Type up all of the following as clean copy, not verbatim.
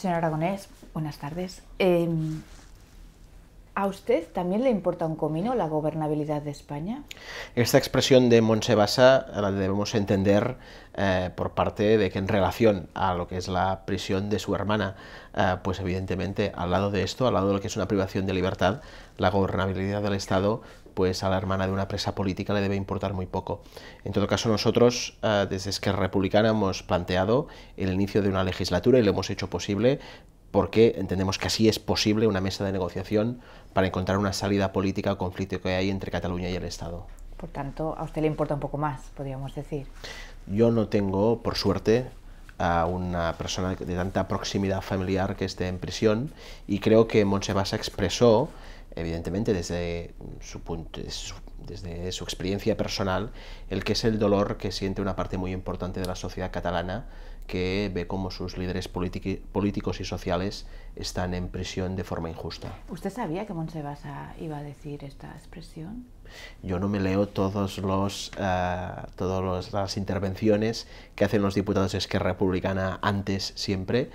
Señor Aragonés, buenas tardes. ¿A usted también le importa un comino la gobernabilidad de España? Esta expresión de Montse Basa la debemos entender por parte de que en relación a lo que es la prisión de su hermana, pues evidentemente al lado de esto, al lado de lo que es una privación de libertad, la gobernabilidad del Estado, pues a la hermana de una presa política le debe importar muy poco. En todo caso, nosotros desde Esquerra Republicana hemos planteado el inicio de una legislatura y lo hemos hecho posible porque entendemos que así es posible una mesa de negociación para encontrar una salida política al conflicto que hay entre Cataluña y el Estado. Por tanto, a usted le importa un poco más, podríamos decir. Yo no tengo, por suerte, a una persona de tanta proximidad familiar que esté en prisión y creo que Montse Basa expresó, evidentemente desde su experiencia personal, el que es el dolor que siente una parte muy importante de la sociedad catalana que ve cómo sus líderes políticos y sociales están en prisión de forma injusta. ¿Usted sabía que Montse Basa iba a decir esta expresión? Yo no me leo todas las intervenciones que hacen los diputados de Esquerra Republicana antes siempre,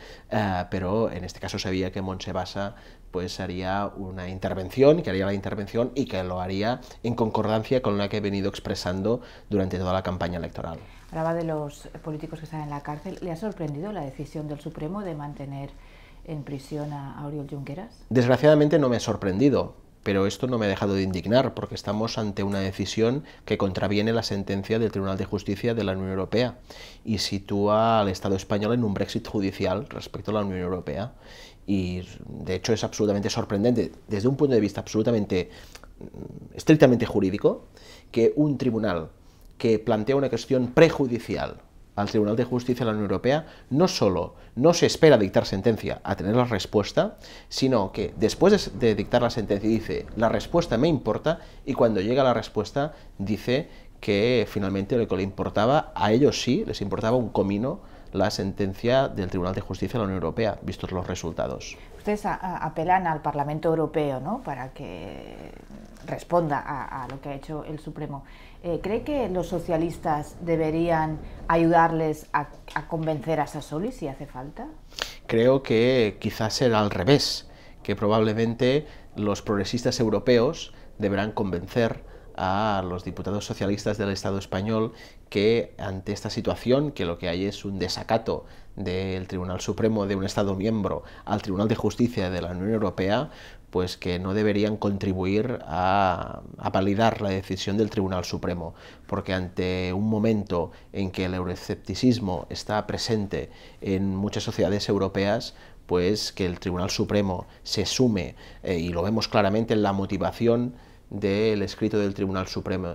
pero en este caso sabía que Montse Basa pues haría una intervención, que haría la intervención y que lo haría en concordancia con la que he venido expresando durante toda la campaña electoral. Hablaba de los políticos que están en la cárcel. ¿Le ha sorprendido la decisión del Supremo de mantener en prisión a Oriol Junqueras? Desgraciadamente no me ha sorprendido, pero esto no me ha dejado de indignar, porque estamos ante una decisión que contraviene la sentencia del Tribunal de Justicia de la Unión Europea y sitúa al Estado español en un Brexit judicial respecto a la Unión Europea. Y de hecho es absolutamente sorprendente, desde un punto de vista absolutamente estrictamente jurídico, que un tribunal que plantea una cuestión prejudicial al Tribunal de Justicia de la Unión Europea no solo no se espera a dictar sentencia a tener la respuesta, sino que después de dictar la sentencia dice la respuesta me importa y cuando llega la respuesta dice que finalmente lo que le importaba, a ellos sí, les importaba un comino la sentencia del Tribunal de Justicia de la Unión Europea, vistos los resultados. Ustedes apelan al Parlamento Europeo, ¿no?, para que responda a lo que ha hecho el Supremo. ¿Cree que los socialistas deberían ayudarles a convencer a Sassoli si hace falta? Creo que quizás será al revés, que probablemente los progresistas europeos deberán convencer a los diputados socialistas del Estado español que ante esta situación, que lo que hay es un desacato del Tribunal Supremo de un Estado miembro al Tribunal de Justicia de la Unión Europea, pues que no deberían contribuir a validar la decisión del Tribunal Supremo, porque ante un momento en que el euroescepticismo está presente en muchas sociedades europeas, pues que el Tribunal Supremo se sume, y lo vemos claramente en la motivación del escrito del Tribunal Supremo,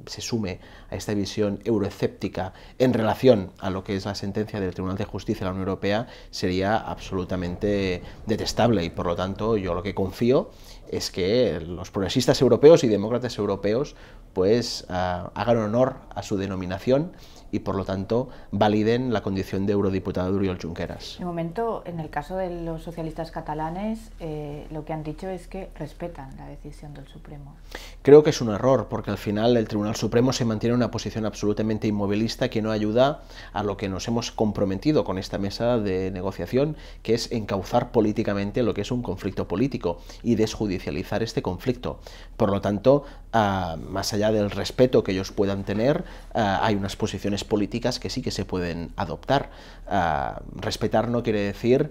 se sume a esta visión euroescéptica en relación a lo que es la sentencia del Tribunal de Justicia de la Unión Europea, sería absolutamente detestable y por lo tanto yo lo que confío es que los progresistas europeos y demócratas europeos pues hagan honor a su denominación y por lo tanto validen la condición de eurodiputado de Oriol Junqueras. De momento, en el caso de los socialistas catalanes, lo que han dicho es que respetan la decisión del Supremo. Creo que es un error, porque al final el Tribunal Supremo se mantiene en una posición absolutamente inmovilista que no ayuda a lo que nos hemos comprometido con esta mesa de negociación, que es encauzar políticamente lo que es un conflicto político y desjudicializar este conflicto. Por lo tanto, más allá del respeto que ellos puedan tener, hay unas posiciones políticas que sí que se pueden adoptar. Respetar no quiere decir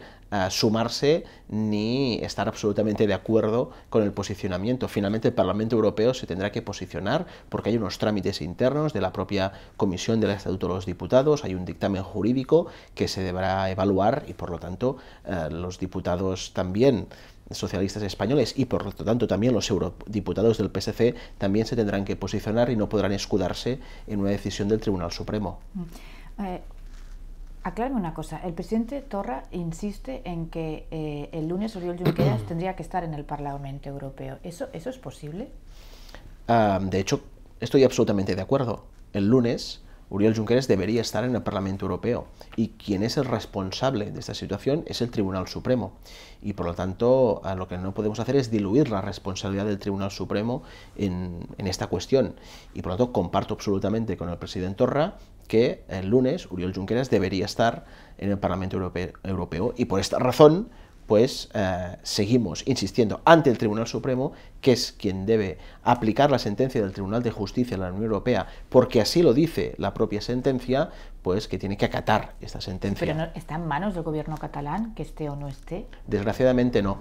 sumarse ni estar absolutamente de acuerdo con el posicionamiento. Finalmente el Parlamento Europeo se tendrá que posicionar porque hay unos trámites internos de la propia Comisión del Estatuto de los Diputados, hay un dictamen jurídico que se deberá evaluar y por lo tanto los diputados también socialistas españoles y por lo tanto también los eurodiputados del PSC también se tendrán que posicionar y no podrán escudarse en una decisión del Tribunal Supremo. Aclárame una cosa, el presidente Torra insiste en que el lunes Oriol Junqueras tendría que estar en el Parlamento Europeo. ¿Eso es posible? De hecho, estoy absolutamente de acuerdo. El lunes Oriol Junqueras debería estar en el Parlamento Europeo y quien es el responsable de esta situación es el Tribunal Supremo y por lo tanto lo que no podemos hacer es diluir la responsabilidad del Tribunal Supremo en esta cuestión y por lo tanto comparto absolutamente con el presidente Torra que el lunes Oriol Junqueras debería estar en el Parlamento Europeo y por esta razón pues seguimos insistiendo ante el Tribunal Supremo, que es quien debe aplicar la sentencia del Tribunal de Justicia de la Unión Europea, porque así lo dice la propia sentencia, pues que tiene que acatar esta sentencia. Pero no, ¿está en manos del gobierno catalán que esté o no esté? Desgraciadamente no.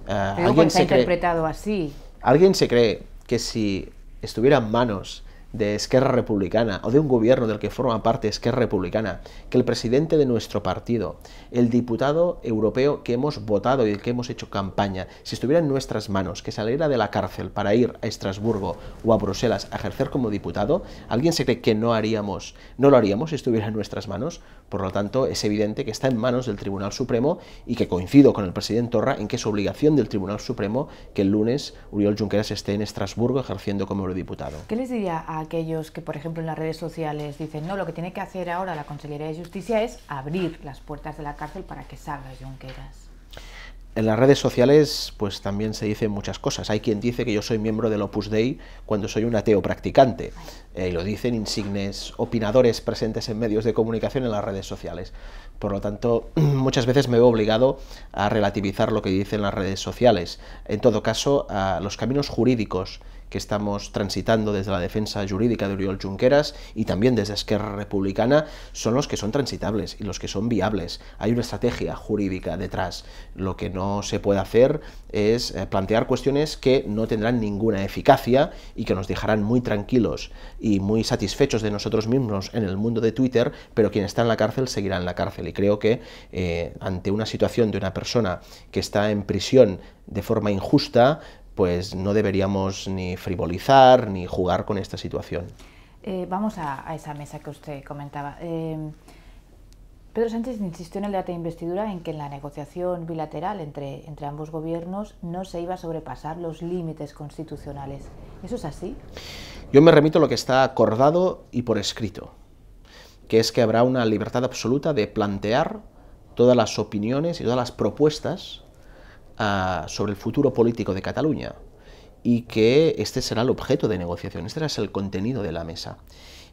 ¿Alguien se interpretado así? ¿Alguien se cree que si estuviera en manos de Esquerra Republicana o de un gobierno del que forma parte Esquerra Republicana, que el presidente de nuestro partido, el diputado europeo que hemos votado y el que hemos hecho campaña, si estuviera en nuestras manos, que saliera de la cárcel para ir a Estrasburgo o a Bruselas a ejercer como diputado, ¿alguien se cree que no lo haríamos si estuviera en nuestras manos? Por lo tanto, es evidente que está en manos del Tribunal Supremo y que coincido con el presidente Torra en que es obligación del Tribunal Supremo que el lunes Oriol Junqueras esté en Estrasburgo ejerciendo como eurodiputado. ¿Qué les diría a aquellos que, por ejemplo, en las redes sociales dicen no, lo que tiene que hacer ahora la Consellería de Justicia es abrir las puertas de la cárcel para que salga Junqueras? En las redes sociales pues también se dicen muchas cosas. Hay quien dice que yo soy miembro del Opus Dei cuando soy un ateo practicante. Y lo dicen insignes opinadores presentes en medios de comunicación en las redes sociales. Por lo tanto, muchas veces me veo obligado a relativizar lo que dicen las redes sociales. En todo caso, los caminos jurídicos que estamos transitando desde la defensa jurídica de Oriol Junqueras y también desde Esquerra Republicana son los que son transitables y los que son viables. Hay una estrategia jurídica detrás. Lo que no se puede hacer es plantear cuestiones que no tendrán ninguna eficacia y que nos dejarán muy tranquilos y muy satisfechos de nosotros mismos en el mundo de Twitter, pero quien está en la cárcel seguirá en la cárcel. Y creo que ante una situación de una persona que está en prisión de forma injusta, pues no deberíamos ni frivolizar ni jugar con esta situación. Vamos a esa mesa que usted comentaba. Pedro Sánchez insistió en el debate de investidura en que en la negociación bilateral entre ambos gobiernos no se iba a sobrepasar los límites constitucionales. ¿Eso es así? Yo me remito a lo que está acordado y por escrito, que es que habrá una libertad absoluta de plantear todas las opiniones y todas las propuestas sobre el futuro político de Cataluña y que este será el objeto de negociación, este será el contenido de la mesa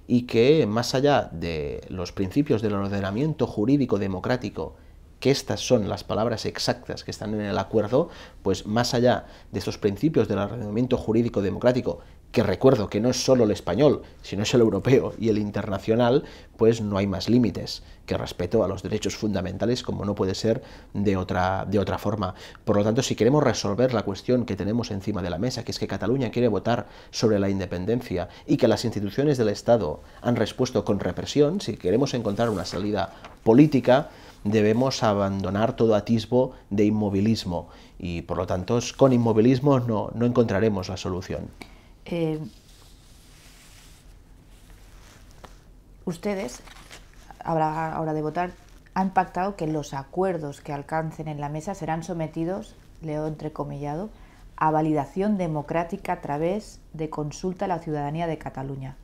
y que más allá de los principios del ordenamiento jurídico democrático, que estas son las palabras exactas que están en el acuerdo, pues más allá de estos principios del ordenamiento jurídico democrático, que recuerdo que no es solo el español, sino es el europeo y el internacional, pues no hay más límites que respeto a los derechos fundamentales, como no puede ser de otra forma. Por lo tanto, si queremos resolver la cuestión que tenemos encima de la mesa, que es que Cataluña quiere votar sobre la independencia y que las instituciones del Estado han respuesto con represión, si queremos encontrar una salida política, debemos abandonar todo atisbo de inmovilismo y, por lo tanto, con inmovilismo no encontraremos la solución. Ustedes, a la hora de votar, han pactado que los acuerdos que alcancen en la mesa serán sometidos, leo entrecomillado, a validación democrática a través de consulta a la ciudadanía de Cataluña.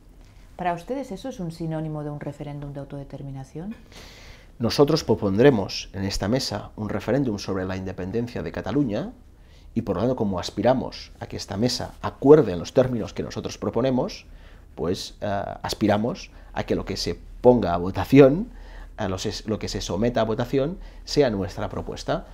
¿Para ustedes eso es un sinónimo de un referéndum de autodeterminación? Nosotros propondremos en esta mesa un referéndum sobre la independencia de Cataluña y por lo tanto, como aspiramos a que esta mesa acuerde en los términos que nosotros proponemos, pues aspiramos a que lo que se ponga a votación, lo que se someta a votación, sea nuestra propuesta.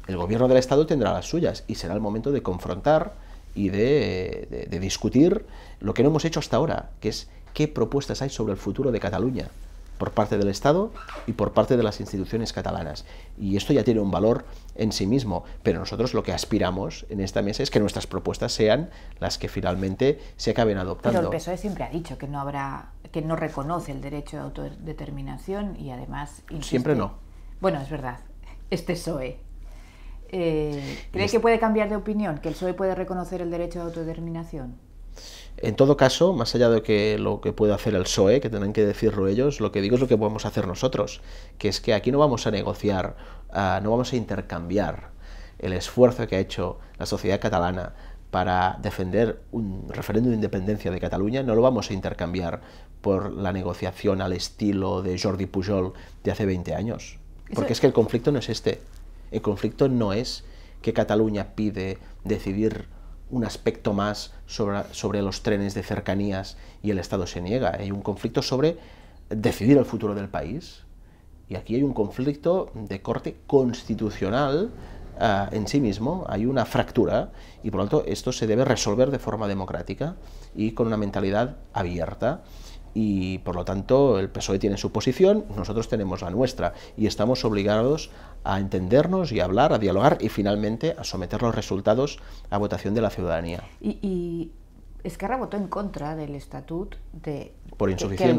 El gobierno del Estado tendrá las suyas y será el momento de confrontar y de discutir lo que no hemos hecho hasta ahora, que es qué propuestas hay sobre el futuro de Cataluña, por parte del Estado y por parte de las instituciones catalanas. Y esto ya tiene un valor en sí mismo, pero nosotros lo que aspiramos en esta mesa es que nuestras propuestas sean las que finalmente se acaben adoptando. Pero el PSOE siempre ha dicho que no reconoce el derecho de autodeterminación y además insiste... Siempre no. Bueno, es verdad, este PSOE. ¿Cree que puede cambiar de opinión, que el PSOE puede reconocer el derecho de autodeterminación? En todo caso, más allá de que lo que puede hacer el PSOE, que tendrán que decirlo ellos, lo que digo es lo que podemos hacer nosotros, que es que aquí no vamos a negociar, no vamos a intercambiar el esfuerzo que ha hecho la sociedad catalana para defender un referéndum de independencia de Cataluña, no lo vamos a intercambiar por la negociación al estilo de Jordi Pujol de hace 20 años. Porque es que el conflicto no es este. El conflicto no es que Cataluña pide decidir un aspecto más sobre los trenes de cercanías y el Estado se niega. Hay un conflicto sobre decidir el futuro del país. Y aquí hay un conflicto de corte constitucional en sí mismo, hay una fractura y por lo tanto esto se debe resolver de forma democrática y con una mentalidad abierta. Y por lo tanto el PSOE tiene su posición, nosotros tenemos la nuestra y estamos obligados a entendernos y a hablar, a dialogar y finalmente a someter los resultados a votación de la ciudadanía. Y Esquerra votó en contra del estatut por insuficiente.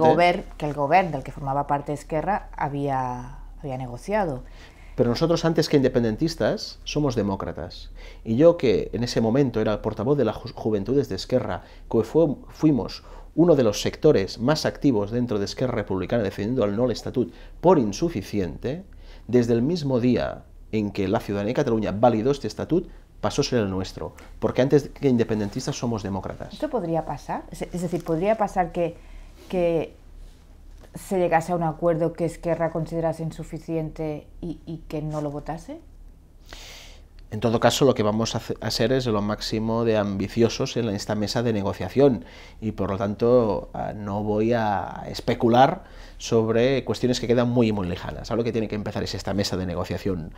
Que el gobierno del que formaba parte Esquerra había negociado. Pero nosotros, antes que independentistas, somos demócratas. Y yo, que en ese momento era el portavoz de las Juventudes de Esquerra, que fuimos uno de los sectores más activos dentro de Esquerra Republicana defendiendo el no estatut por insuficiente, desde el mismo día en que la ciudadanía de Cataluña validó este estatut, pasó a ser el nuestro, porque antes que independentistas somos demócratas. ¿Esto podría pasar? Es decir, ¿podría pasar que se llegase a un acuerdo que Esquerra considerase insuficiente y que no lo votase? En todo caso, lo que vamos a hacer es lo máximo de ambiciosos en esta mesa de negociación y, por lo tanto, no voy a especular sobre cuestiones que quedan muy lejanas. Ahora lo que tiene que empezar es esta mesa de negociación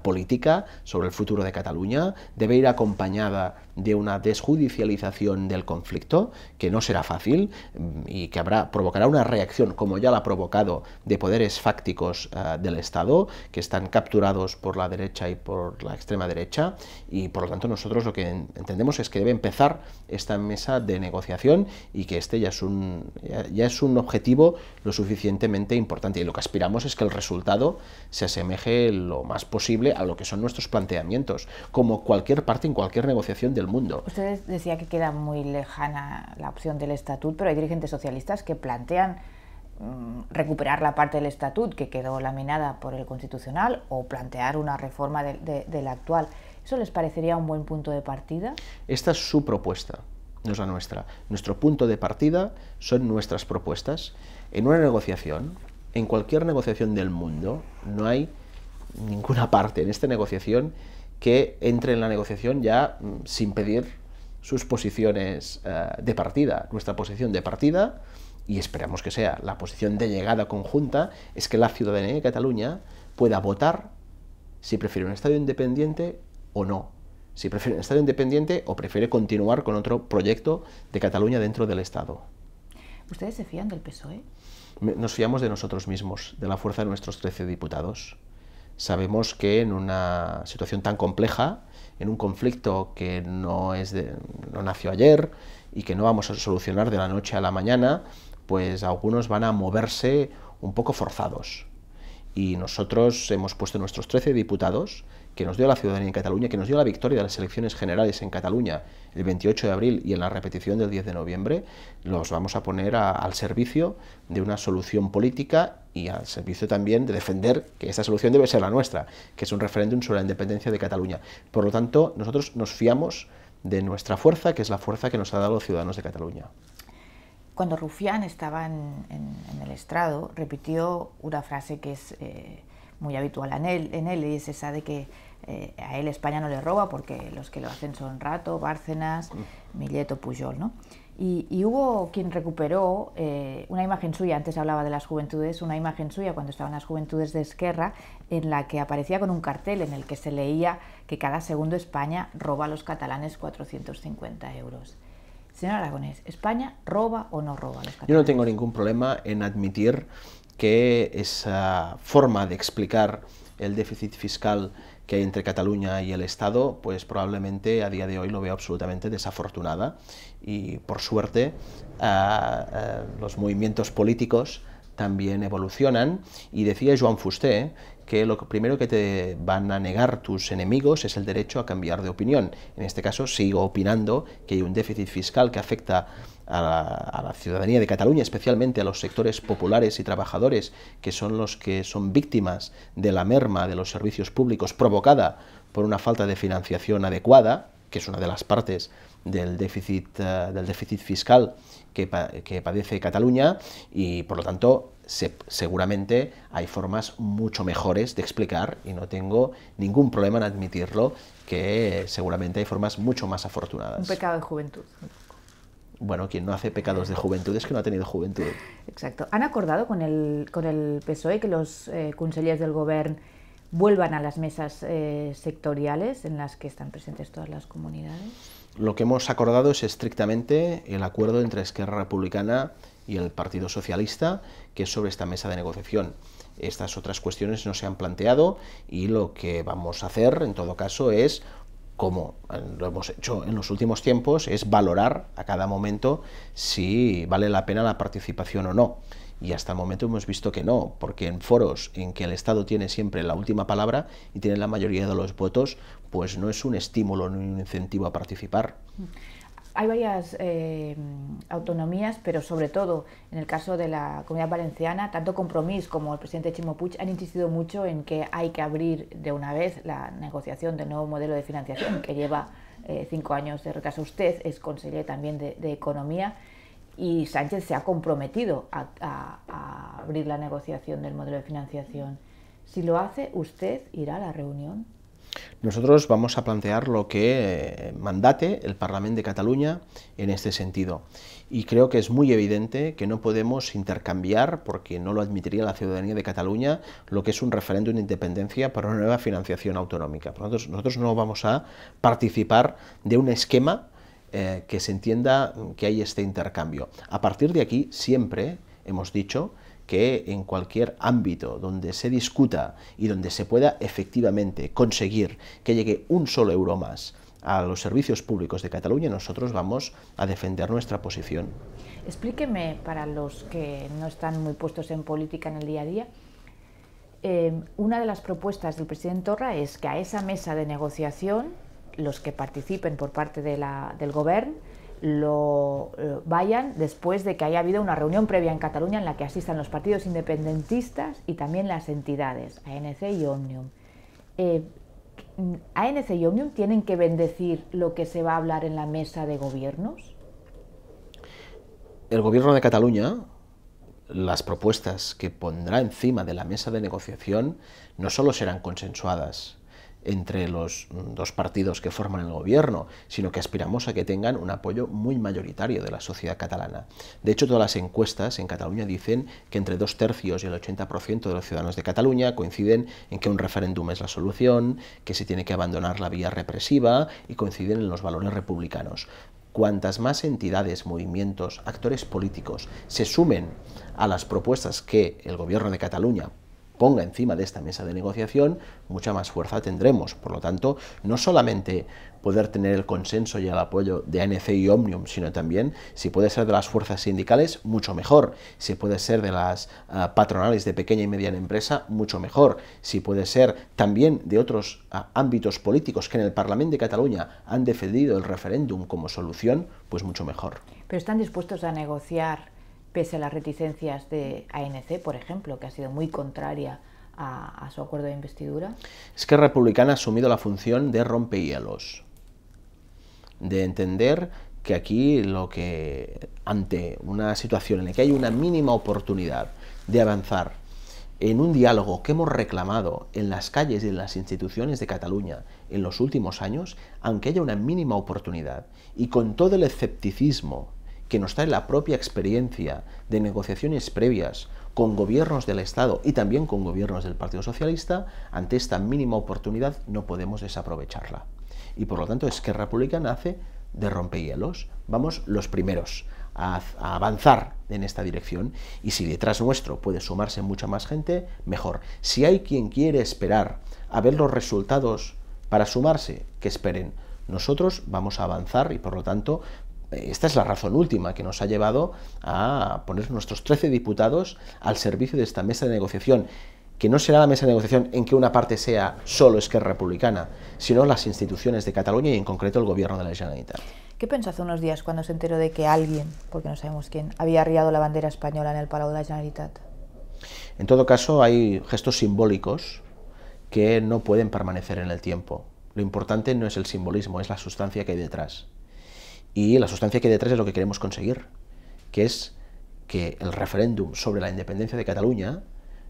política sobre el futuro de Cataluña. Debe ir acompañada de una desjudicialización del conflicto, que no será fácil y que provocará una reacción, como ya la ha provocado, de poderes fácticos del Estado, que están capturados por la derecha y por la extrema derecha, y por lo tanto nosotros lo que entendemos es que debe empezar esta mesa de negociación y que este ya es un objetivo lo suficientemente importante, y lo que aspiramos es que el resultado se asemeje lo más posible a lo que son nuestros planteamientos, como cualquier parte en cualquier negociación del mundo. Usted decía que queda muy lejana la opción del estatut, pero hay dirigentes socialistas que plantean recuperar la parte del estatut que quedó laminada por el Constitucional o plantear una reforma de la actual. ¿Eso les parecería un buen punto de partida? Esta es su propuesta, no es la nuestra. Nuestro punto de partida son nuestras propuestas. En una negociación, en cualquier negociación del mundo, no hay ninguna parte en esta negociación que entre en la negociación ya sin pedir sus posiciones de partida. Nuestra posición de partida, y esperamos que sea la posición de llegada conjunta, es que la ciudadanía de Cataluña pueda votar si prefiere un Estado independiente o no. Si prefiere un Estado independiente o prefiere continuar con otro proyecto de Cataluña dentro del Estado. ¿Ustedes se fían del PSOE? Nos fiamos de nosotros mismos, de la fuerza de nuestros 13 diputados. Sabemos que en una situación tan compleja, en un conflicto que no nació ayer y que no vamos a solucionar de la noche a la mañana, pues algunos van a moverse un poco forzados. Y nosotros hemos puesto nuestros 13 diputados, que nos dio la ciudadanía en Cataluña, que nos dio la victoria de las elecciones generales en Cataluña el 28 de abril y en la repetición del 10 de noviembre, los vamos a poner al servicio de una solución política y al servicio también de defender que esta solución debe ser la nuestra, que es un referéndum sobre la independencia de Cataluña. Por lo tanto, nosotros nos fiamos de nuestra fuerza, que es la fuerza que nos ha dado los ciudadanos de Cataluña. Cuando Rufián estaba en el estrado, repitió una frase que es muy habitual en él, y es esa de que a él España no le roba porque los que lo hacen son Rato, Bárcenas, Millet o Pujol, ¿no? Y hubo quien recuperó una imagen suya, antes hablaba de las juventudes, una imagen suya cuando estaban las juventudes de Esquerra, en la que aparecía con un cartel en el que se leía que cada segundo España roba a los catalanes 450 euros. Señor Aragonés, ¿España roba o no roba a los catalanes? Yo no tengo ningún problema en admitir que esa forma de explicar el déficit fiscal que hay entre Cataluña y el Estado, pues probablemente a día de hoy lo veo absolutamente desafortunada, y por suerte los movimientos políticos también evolucionan, y decía Joan Fuster que lo primero que te van a negar tus enemigos es el derecho a cambiar de opinión. En este caso sigo opinando que hay un déficit fiscal que afecta a la ciudadanía de Cataluña, especialmente a los sectores populares y trabajadores, que son los que son víctimas de la merma de los servicios públicos provocada por una falta de financiación adecuada, que es una de las partes del déficit fiscal que padece Cataluña, y por lo tanto seguramente hay formas mucho mejores de explicar, y no tengo ningún problema en admitirlo, que seguramente hay formas mucho más afortunadas. Un pecado de juventud. bueno, quien no hace pecados de juventud es que no ha tenido juventud. Exacto. ¿Han acordado con el PSOE que los consellers del Govern vuelvan a las mesas sectoriales en las que están presentes todas las comunidades? Lo que hemos acordado es estrictamente el acuerdo entre Esquerra Republicana y el Partido Socialista, que es sobre esta mesa de negociación. Estas otras cuestiones no se han planteado y lo que vamos a hacer, en todo caso, es, como lo hemos hecho en los últimos tiempos, es valorar a cada momento si vale la pena la participación o no. Y hasta el momento hemos visto que no, porque en foros en que el Estado tiene siempre la última palabra y tiene la mayoría de los votos, pues no es un estímulo ni un incentivo a participar. Hay varias autonomías, pero sobre todo en el caso de la Comunidad Valenciana, tanto Compromís como el presidente Ximo Puig han insistido mucho en que hay que abrir de una vez la negociación del nuevo modelo de financiación, que lleva 5 años de retraso. Usted es conseller también de Economía y Sánchez se ha comprometido a abrir la negociación del modelo de financiación. Si lo hace, ¿usted irá a la reunión? Nosotros vamos a plantear lo que mandate el Parlament de Cataluña en este sentido. Y creo que es muy evidente que no podemos intercambiar, porque no lo admitiría la ciudadanía de Cataluña, lo que es un referéndum de independencia para una nueva financiación autonómica. Por lo tanto, nosotros no vamos a participar de un esquema que se entienda que hay este intercambio. A partir de aquí, siempre hemos dicho que en cualquier ámbito donde se discuta y donde se pueda efectivamente conseguir que llegue un solo euro más a los servicios públicos de Cataluña, nosotros vamos a defender nuestra posición. Explíqueme, para los que no están muy puestos en política en el día a día, una de las propuestas del presidente Torra es que a esa mesa de negociación los que participen por parte del Govern vayan después de que haya habido una reunión previa en Cataluña en la que asistan los partidos independentistas y también las entidades, ANC y Òmnium. ¿ANC y Òmnium tienen que bendecir lo que se va a hablar en la mesa de gobiernos? El Gobierno de Cataluña, las propuestas que pondrá encima de la mesa de negociación no solo serán consensuadas entre los dos partidos que forman el gobierno, sino que aspiramos a que tengan un apoyo muy mayoritario de la sociedad catalana. De hecho, todas las encuestas en Cataluña dicen que entre 2/3 y el 80% de los ciudadanos de Cataluña coinciden en que un referéndum es la solución, que se tiene que abandonar la vía represiva y coinciden en los valores republicanos. Cuantas más entidades, movimientos, actores políticos se sumen a las propuestas que el gobierno de Cataluña ponga encima de esta mesa de negociación, mucha más fuerza tendremos. Por lo tanto, no solamente poder tener el consenso y el apoyo de ANC y Òmnium, sino también, si puede ser de las fuerzas sindicales, mucho mejor. Si puede ser de las patronales de pequeña y mediana empresa, mucho mejor. Si puede ser también de otros ámbitos políticos que en el Parlament de Cataluña han defendido el referéndum como solución, pues mucho mejor. ¿Pero están dispuestos a negociar pese a las reticencias de ANC, por ejemplo, que ha sido muy contraria a su acuerdo de investidura? Esquerra Republicana ha asumido la función de rompehielos, de entender que aquí ante una situación en la que hay una mínima oportunidad de avanzar en un diálogo que hemos reclamado en las calles y en las instituciones de Cataluña en los últimos años, aunque haya una mínima oportunidad y con todo el escepticismo que nos trae la propia experiencia de negociaciones previas con gobiernos del Estado y también con gobiernos del Partido Socialista, ante esta mínima oportunidad no podemos desaprovecharla. Y por lo tanto, Esquerra Republicana hace de rompehielos. Vamos los primeros a avanzar en esta dirección, y si detrás nuestro puede sumarse mucha más gente, mejor. Si hay quien quiere esperar a ver los resultados para sumarse, que esperen. Nosotros vamos a avanzar y por lo tanto esta es la razón última que nos ha llevado a poner nuestros 13 diputados al servicio de esta mesa de negociación, que no será la mesa de negociación en que una parte sea solo Esquerra Republicana, sino las instituciones de Cataluña y en concreto el gobierno de la Generalitat. ¿Qué pensó hace unos días cuando se enteró de que alguien, porque no sabemos quién, había arriado la bandera española en el Palau de la Generalitat? En todo caso, hay gestos simbólicos que no pueden permanecer en el tiempo. Lo importante no es el simbolismo, es la sustancia que hay detrás. Y la sustancia que hay detrás es lo que queremos conseguir, que es que el referéndum sobre la independencia de Cataluña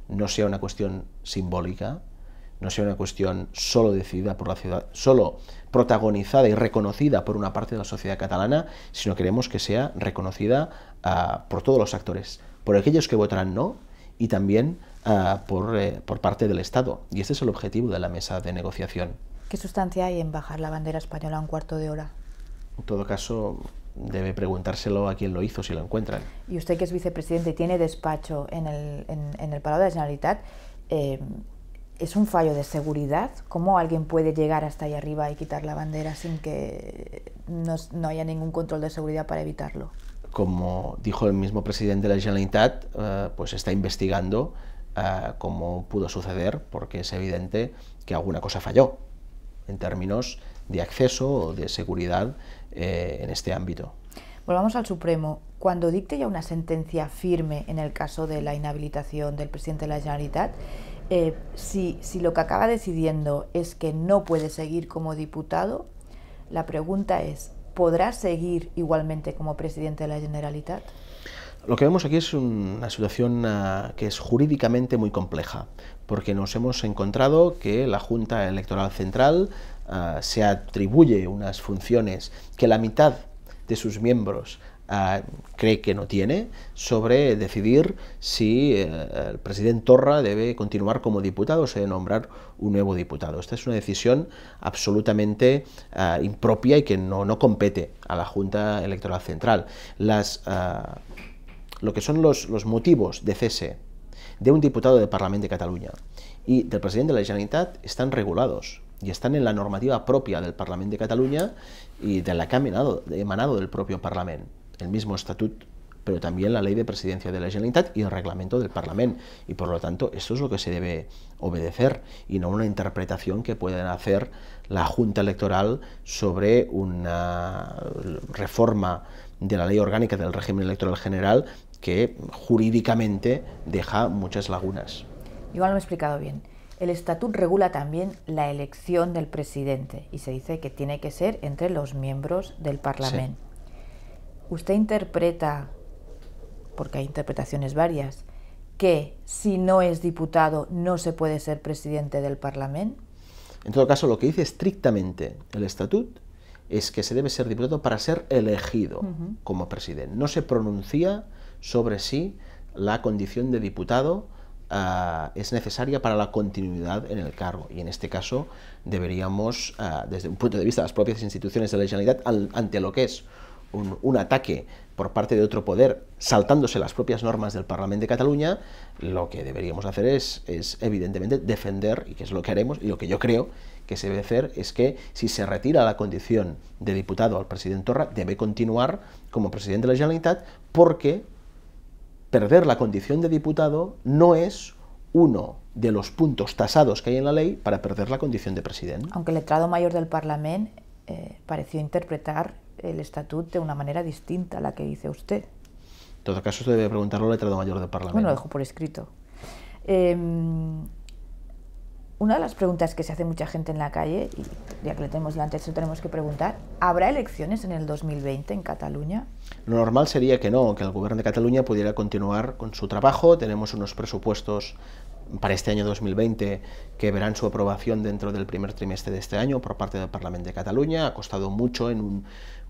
no sea una cuestión simbólica, no sea una cuestión solo decidida por la ciudad, solo protagonizada y reconocida por una parte de la sociedad catalana, sino queremos que sea reconocida por todos los actores, por aquellos que votarán no y también por parte del Estado. Y este es el objetivo de la mesa de negociación. ¿Qué sustancia hay en bajar la bandera española a un cuarto de hora? En todo caso, debe preguntárselo a quien lo hizo si lo encuentran. Y usted, que es vicepresidente y tiene despacho en el Palau de la Generalitat, ¿es un fallo de seguridad? ¿Cómo alguien puede llegar hasta ahí arriba y quitar la bandera sin que no haya ningún control de seguridad para evitarlo? Como dijo el mismo presidente de la Generalitat, pues está investigando cómo pudo suceder, porque es evidente que alguna cosa falló en términos de acceso o de seguridad en este ámbito. Volvamos al Supremo. Cuando dicte ya una sentencia firme en el caso de la inhabilitación del presidente de la Generalitat, si lo que acaba decidiendo es que no puede seguir como diputado, la pregunta es, ¿podrá seguir igualmente como presidente de la Generalitat? Lo que vemos aquí es una situación que es jurídicamente muy compleja, porque nos hemos encontrado que la Junta Electoral Central se atribuye unas funciones que la mitad de sus miembros cree que no tiene, sobre decidir si el presidente Torra debe continuar como diputado o se debe nombrar un nuevo diputado. Esta es una decisión absolutamente impropia y que no compete a la Junta Electoral Central. Lo que son los motivos de cese de un diputado del Parlamento de Cataluña y del presidente de la Generalitat están regulados y están en la normativa propia del Parlamento de Cataluña y de la que ha emanado del propio Parlamento, el mismo estatut, pero también la ley de presidencia de la Generalitat y el reglamento del Parlamento, y por lo tanto esto es lo que se debe obedecer y no una interpretación que puedan hacer la Junta Electoral sobre una reforma de la ley orgánica del régimen electoral general que jurídicamente deja muchas lagunas. Igual no me he explicado bien. El estatut regula también la elección del presidente y se dice que tiene que ser entre los miembros del Parlamento. Sí. ¿Usted interpreta, porque hay interpretaciones varias, que si no es diputado no se puede ser presidente del Parlamento? En todo caso, lo que dice estrictamente el estatut es que se debe ser diputado para ser elegido como presidente. No se pronuncia sobre si la condición de diputado es necesaria para la continuidad en el cargo, y en este caso deberíamos, desde un punto de vista de las propias instituciones de la Generalitat, ante lo que es un ataque por parte de otro poder, saltándose las propias normas del Parlamento de Cataluña, lo que deberíamos hacer es evidentemente defender, y que es lo que haremos, y lo que yo creo que se debe hacer es que si se retira la condición de diputado al presidente Torra, debe continuar como presidente de la Generalitat, porque perder la condición de diputado no es uno de los puntos tasados que hay en la ley para perder la condición de presidente. Aunque el letrado mayor del Parlamento pareció interpretar el estatut de una manera distinta a la que dice usted. En todo caso, usted debe preguntarlo al letrado mayor del Parlamento. Bueno, lo dejo por escrito. Una de las preguntas que se hace mucha gente en la calle, y ya que le tenemos delante, eso tenemos que preguntar, ¿habrá elecciones en el 2020 en Cataluña? Lo normal sería que no, que el Gobierno de Cataluña pudiera continuar con su trabajo. Tenemos unos presupuestos para este año 2020 que verán su aprobación dentro del primer trimestre de este año por parte del Parlamento de Cataluña. Ha costado mucho en un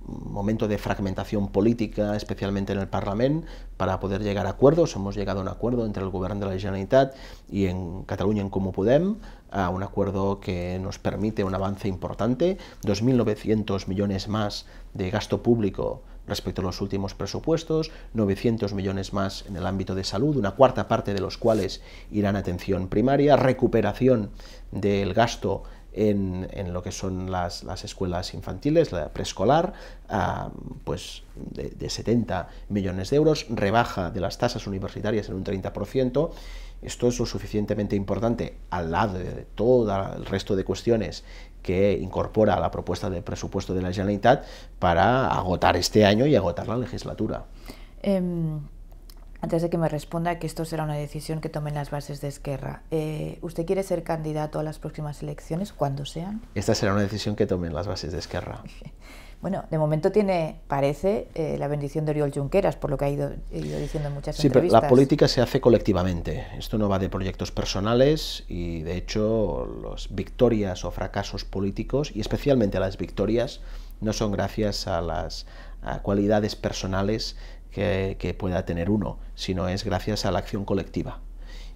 momento de fragmentación política, especialmente en el Parlamento, para poder llegar a acuerdos. Hemos llegado a un acuerdo entre el Govern de la Generalitat y en Catalunya en Comú Podem, a un acuerdo que nos permite un avance importante, 2.900 millones más de gasto público respecto a los últimos presupuestos, 900 millones más en el ámbito de salud, una cuarta parte de los cuales irán a atención primaria, recuperación del gasto en lo que son las escuelas infantiles, la preescolar, pues de 70 millones de euros, rebaja de las tasas universitarias en un 30%. Esto es lo suficientemente importante al lado de todo el resto de cuestiones que incorpora la propuesta de presupuesto de la Generalitat para agotar este año y agotar la legislatura. Antes de que me responda que esto será una decisión que tomen las bases de Esquerra, ¿usted quiere ser candidato a las próximas elecciones, cuando sean? Esta será una decisión que tomen las bases de Esquerra. Bueno, de momento parece, la bendición de Oriol Junqueras, por lo que ha ido diciendo en muchas Sí, entrevistas. pero la política se hace colectivamente. Esto no va de proyectos personales y, de hecho, las victorias o fracasos políticos, y especialmente las victorias, no son gracias a las cualidades personales que pueda tener uno, sino es gracias a la acción colectiva.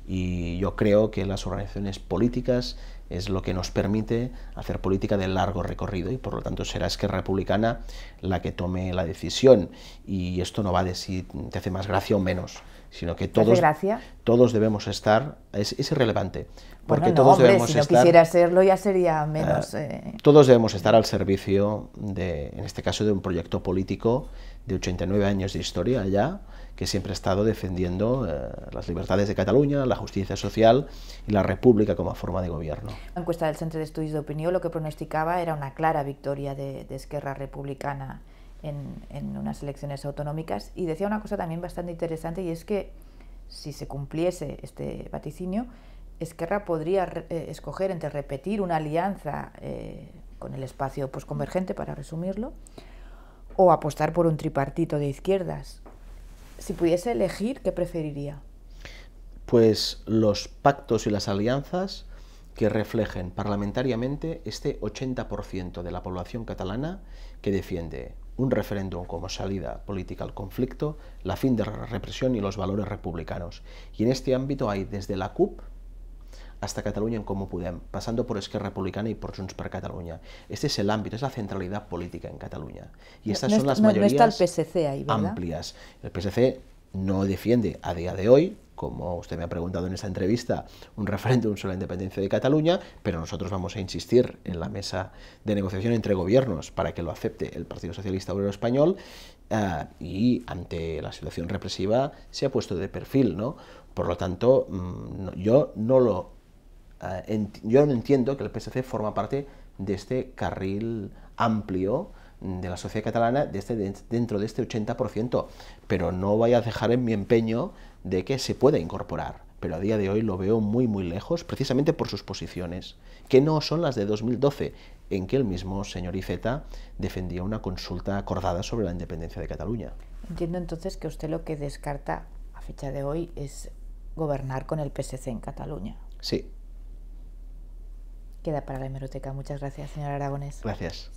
Y yo creo que las organizaciones políticas es lo que nos permite hacer política de largo recorrido, y por lo tanto será Esquerra Republicana la que tome la decisión. Y esto no va de si te hace más gracia o menos, sino que todos debemos estar, es irrelevante. Porque bueno, no, todos hombre, debemos si no estar, quisiera serlo ya sería menos... Todos debemos estar al servicio en este caso, de un proyecto político de 89 años de historia ya, que siempre ha estado defendiendo las libertades de Cataluña, la justicia social y la república como forma de gobierno. La encuesta del Centre d'Estudis d'Opinió lo que pronosticaba era una clara victoria de Esquerra Republicana en unas elecciones autonómicas, y decía una cosa también bastante interesante, y es que si se cumpliese este vaticinio, Esquerra podría escoger entre repetir una alianza con el espacio posconvergente, para resumirlo, o apostar por un tripartito de izquierdas. Si pudiese elegir, ¿qué preferiría? Pues los pactos y las alianzas que reflejen parlamentariamente este 80% de la población catalana que defiende un referéndum como salida política al conflicto, la fin de la represión y los valores republicanos. Y en este ámbito hay desde la CUP hasta Catalunya en Comú Podem, pasando por Esquerra Republicana y por Junts per Catalunya. Este es el ámbito, es la centralidad política en Cataluña. Y estas son las mayorías no está el PSC ahí, ¿verdad? amplias. El PSC no defiende a día de hoy, como usted me ha preguntado en esta entrevista, un referéndum sobre la independencia de Cataluña, pero nosotros vamos a insistir en la mesa de negociación entre gobiernos para que lo acepte el Partido Socialista Obrero Español, y ante la situación represiva se ha puesto de perfil, ¿no? Por lo tanto, yo no entiendo que el PSC forma parte de este carril amplio de la sociedad catalana dentro de este 80%, pero no voy a dejar en mi empeño de que se pueda incorporar. Pero a día de hoy lo veo muy lejos, precisamente por sus posiciones, que no son las de 2012, en que el mismo señor Iceta defendía una consulta acordada sobre la independencia de Cataluña. Entiendo entonces que usted lo que descarta a fecha de hoy es gobernar con el PSC en Cataluña. Sí. Queda para la hemeroteca. Muchas gracias, señor Aragonés. Gracias.